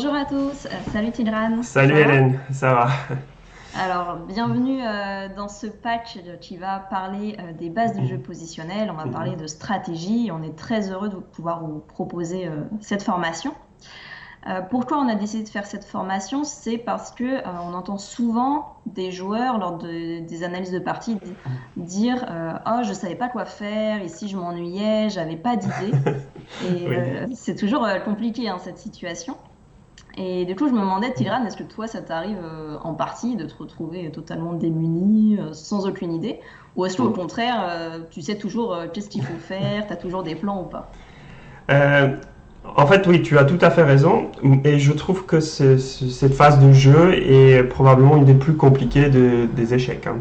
Bonjour à tous, salut Tidran, Salut ça va? Hélène, ça va? Alors, bienvenue dans ce patch qui va parler des bases du jeu Mhm, positionnel, on va parler mhm. de stratégie, on est très heureux de pouvoir vous proposer cette formation. Pourquoi on a décidé de faire cette formation? C'est parce que on entend souvent des joueurs lors des analyses de partie dire oh, je savais pas quoi faire, ici je m'ennuyais, j'avais pas d'idée. Et Oui. c'est toujours compliqué hein, cette situation. Et du coup, je me demandais, Tigran, est-ce que toi, ça t'arrive en partie de te retrouver totalement démuni, sans aucune idée? Ou est-ce qu'au Mhm. contraire, tu sais toujours qu'est-ce qu'il faut faire, tu as toujours des plans ou pas? Euh, En fait, oui, tu as tout à fait raison. Et je trouve que cette phase de jeu est probablement une des plus compliquées des échecs, hein.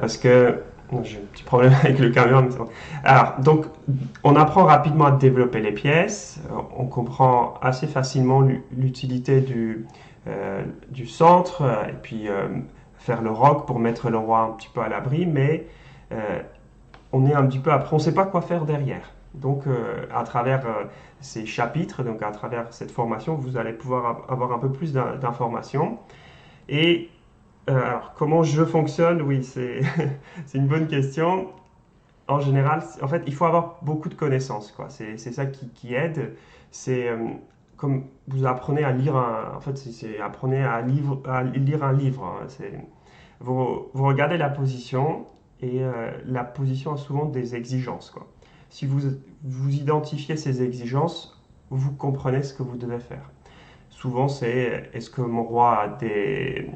Parce que j'ai un petit problème avec le caméra. Mais c'est bon. Alors, donc, on apprend rapidement à développer les pièces. On comprend assez facilement l'utilité du centre et puis faire le roc pour mettre le roi un petit peu à l'abri. Mais euh, on est un petit peu après, on ne sait pas quoi faire derrière. Donc, à travers ces chapitres, donc à travers cette formation, vous allez pouvoir avoir un peu plus d'informations. Et alors, comment je fonctionne? Oui, c'est c'est une bonne question. En général, en fait, il faut avoir beaucoup de connaissances, quoi. C'est ça qui aide. C'est comme vous apprenez à lire en fait, c'est apprenez à lire un livre, hein. Vous regardez la position et la position a souvent des exigences, quoi. Si vous identifiez ces exigences, vous comprenez ce que vous devez faire. Souvent, c'est est-ce que mon roi a des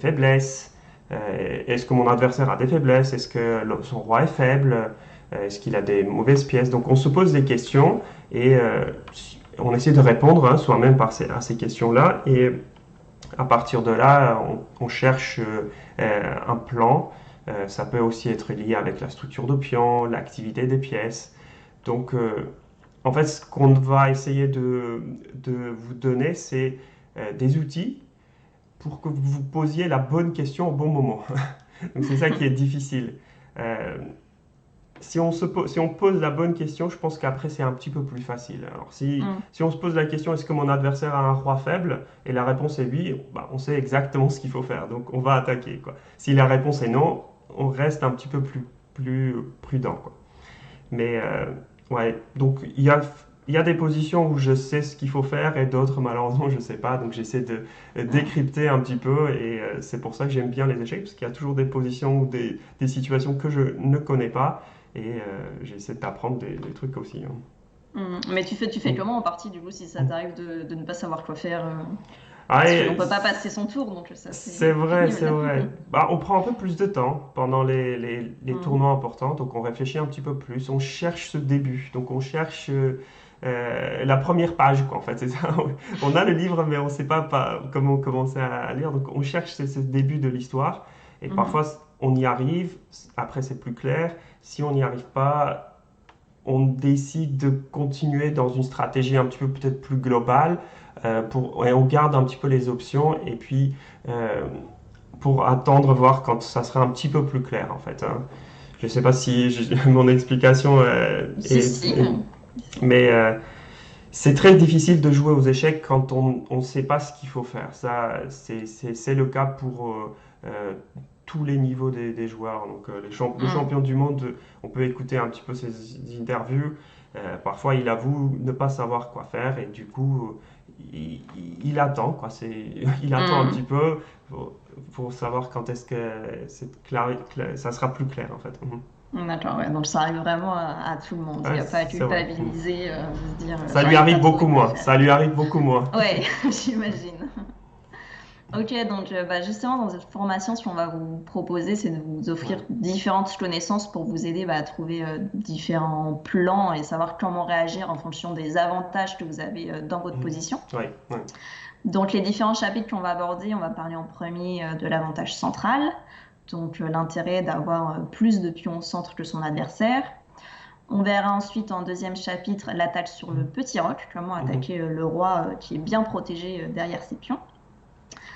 faiblesses? Est-ce que mon adversaire a des faiblesses? Est-ce que son roi est faible? Est-ce qu'il a des mauvaises pièces? Donc, on se pose des questions et on essaie de répondre hein, soi-même à ces questions-là. Et à partir de là, on cherche un plan. Ça peut aussi être lié avec la structure de pion, l'activité des pièces. Donc, en fait, ce qu'on va essayer de vous donner, c'est des outils pour que vous vous posiez la bonne question au bon moment. Donc, c'est ça qui est difficile. Euh, si on pose la bonne question, je pense qu'après c'est un petit peu plus facile. Alors Hmm. si on se pose la question est-ce que mon adversaire a un roi faible et la réponse est oui, bah, on sait exactement ce qu'il faut faire. Donc on va attaquer, quoi. Si la réponse est non, on reste un petit peu plus prudent, quoi. Mais ouais, donc il y a des positions où je sais ce qu'il faut faire et d'autres malheureusement je ne sais pas. Donc j'essaie de Ouais. décrypter un petit peu et c'est pour ça que j'aime bien les échecs parce qu'il y a toujours des positions ou des situations que je ne connais pas et j'essaie d'apprendre des trucs aussi, hein. Mais tu fais Mm. comment en partie du coup si ça t'arrive de ne pas savoir quoi faire Ah, parce qu'on peut pas passer son tour, donc ça c'est c'est vrai, c'est pénible. vrai. Bah, on prend un peu plus de temps pendant les Hmm. tournois importants, donc on réfléchit un petit peu plus, on cherche ce début, donc on cherche la première page, quoi, en fait, c'est ça. On a le livre, mais on ne sait pas comment commencer à lire, donc on cherche ce début de l'histoire, et parfois Mhm. on y arrive, après c'est plus clair, si on n'y arrive pas, on décide de continuer dans une stratégie un petit peu peut-être plus globale, et on garde un petit peu les options, et puis euh, pour attendre, voir quand ça sera un petit peu plus clair en fait, hein. Je ne sais pas si mon explication Si, si. mais c'est très difficile de jouer aux échecs quand on ne sait pas ce qu'il faut faire. Ça, c'est le cas pour tous les niveaux des joueurs. Donc, le Hmm. champion du monde, on peut écouter un petit peu ses interviews. Parfois, il avoue ne pas savoir quoi faire et du coup, il attend. Quoi. Il attend un petit Hmm. peu pour savoir quand est-ce que ça sera plus clair en fait. Mhm. D'accord, ouais. Donc ça arrive vraiment à tout le monde. Il n'y Ouais, a pas à c'est vrai. Mhm. culpabiliser, de se dire Ça lui j'arrive pas arrive à trouver beaucoup quoi moins. faire. Ça lui arrive beaucoup moins. Ouais, j'imagine. Ok, donc bah, justement dans cette formation, ce qu'on va vous proposer, c'est de vous offrir Ouais. différentes connaissances pour vous aider bah, à trouver différents plans et savoir comment réagir en fonction des avantages que vous avez dans votre Mhm. position. Ouais, ouais. Donc les différents chapitres qu'on va aborder, on va parler en premier de l'avantage central, donc l'intérêt d'avoir plus de pions au centre que son adversaire. On verra ensuite en deuxième chapitre l'attaque sur le petit roc, comment Mhm. attaquer le roi qui est bien protégé derrière ses pions.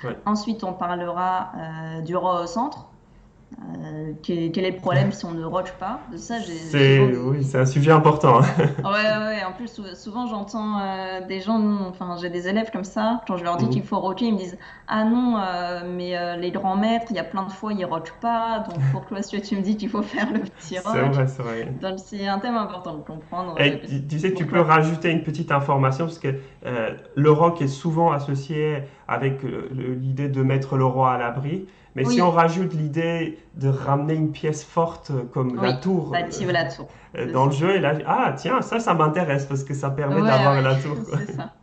Ouais. Ensuite, on parlera du roi au centre, quel est le problème si on ne roche pas? De ça, j'ai souvent Oui, c'est un sujet important. Ouais, ouais, ouais. En plus, souvent, j'entends des gens, enfin, j'ai des élèves comme ça, quand je leur dis qu'il Mhm. faut rocher, ils me disent, ah non, mais les grands maîtres, il y a plein de fois, ils rochent pas, donc pourquoi est-ce que tu me dis qu'il faut faire le petit C'est roch? vrai, c'est vrai. Donc, c'est un thème important de comprendre Et tu sais, tu peux pourquoi. rajouter une petite information parce que le roc est souvent associé avec l'idée de mettre le roi à l'abri. Mais si on Oui, rajoute l'idée de ramener une pièce forte comme la oui, tour active la tour, c'est dans le ça. jeu, et là, ah tiens, ça m'intéresse parce que ça Ouais, permet d'avoir ouais, la tour, quoi. c'est ça.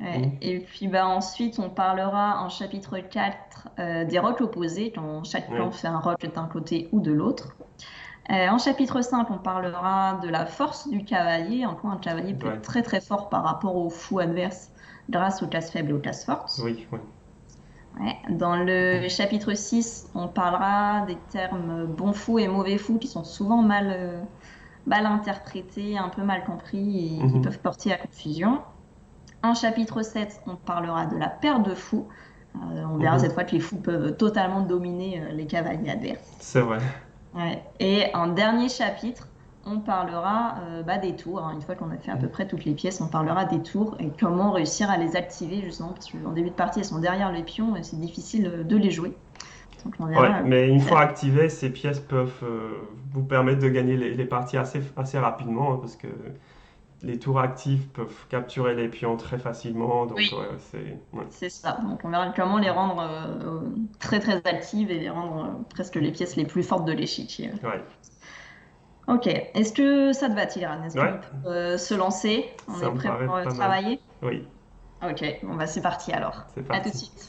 Ouais. Mhm. Et puis bah, ensuite, on parlera en chapitre 4 des roches opposées, quand chaque Oui, clan fait un roch d'un côté ou de l'autre. En chapitre 5, on parlera de la force du cavalier. En quoi un cavalier peut ouais, être très très fort par rapport aux fous adverses grâce aux classes faibles et aux classes fortes. oui, oui. Ouais. Dans le chapitre 6, on parlera des termes bon fou et mauvais fou qui sont souvent mal interprétés, un peu mal compris et qui Mhm. peuvent porter à confusion. En chapitre 7, on parlera de la paire de fous. On verra Mhm. cette fois que les fous peuvent totalement dominer les cavaliers adverses. C'est vrai. Ouais. Et en dernier chapitre, on parlera des tours, hein. Une fois qu'on a fait à peu Mhm. près toutes les pièces, on parlera des tours et comment réussir à les activer justement, parce qu'en début de partie, elles sont derrière les pions et c'est difficile de les jouer. Donc on Ouais, verra mais une comment fois faire. activées, ces pièces peuvent vous permettre de gagner les parties assez rapidement, hein, parce que les tours actifs peuvent capturer les pions très facilement. Donc, Oui, ouais, c'est. Ouais. c'est ça. Donc on verra comment les rendre très très actives et les rendre presque les pièces les plus fortes de l'échiquier. Ouais. Ok, est-ce que ça te va, Tiran? Est-ce qu'on Ouais, peut se lancer? On ça est me prêt paraît pour pas mal. travailler? Oui, Ok, bon bah c'est parti alors. c'est À tout de parti. suite.